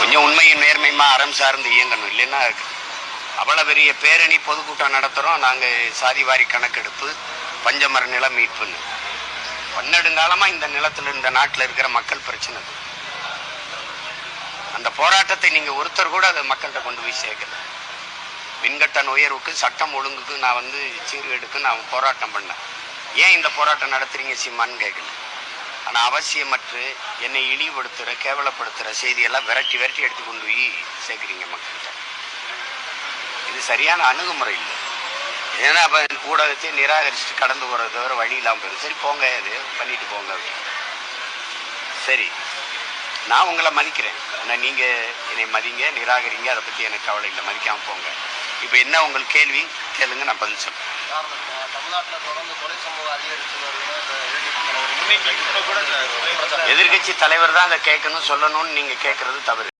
கொஞ்சம் உண்மையும் நேர்மையுமா அறம் சார்ந்து இயங்கணும். இல்லைன்னா அவ்வளோ பெரிய பேரணி பொதுக்கூட்டம் நடத்துகிறோம் நாங்கள், சாதிவாரி கணக்கெடுப்பு, பஞ்சமர நிலம் மீட்புன்னு. பன்னெடுங்காலமாக இந்த நிலத்தில் இந்த நாட்டில் இருக்கிற மக்கள் பிரச்சனை. அந்த போராட்டத்தை நீங்கள் ஒருத்தர் கூட அதை மக்கள்கிட்ட கொண்டு போய் சேர்க்கல. மின்கட்டண உயர்வுக்கு, சட்டம் ஒழுங்குக்கு நான் சீர்கேடுக்கு நான் போராட்டம் பண்ணேன். ஏன் இந்த போராட்டம் நடத்துறீங்க சீமான்னு கேட்கல. ஆனால் அவசியமற்று என்னை இழிவுபடுத்துகிற, கேவலப்படுத்துகிற செய்தியெல்லாம் விரட்டி விரட்டி எடுத்து கொண்டு போய் சேர்க்குறீங்க மக்கள்கிட்ட. இது சரியான அணுகுமுறை இல்லை. ஏன்னா அப்போ ஊடகத்தை நிராகரிச்சுட்டு கடந்து போகிறத தவிர வழி இல்லாமல் போயிடும். சரி போங்க, அது பண்ணிட்டு போங்க அப்படின்னு. சரி, நான் உங்களை மதிக்கிறேன். ஆனால் நீங்கள் என்னை மதிங்க, நிராகரிங்க, அதை பற்றி எனக்கு கவலை இல்லை. மதிக்காமல் போங்க. இப்போ என்ன உங்கள் கேள்வி கேளுங்க, நான் பதில் சொல்றேன். எதிர்கட்சி தலைவர் தான் அதை கேட்கணும் சொல்லணும்னு நீங்க கேட்கறது தவறு.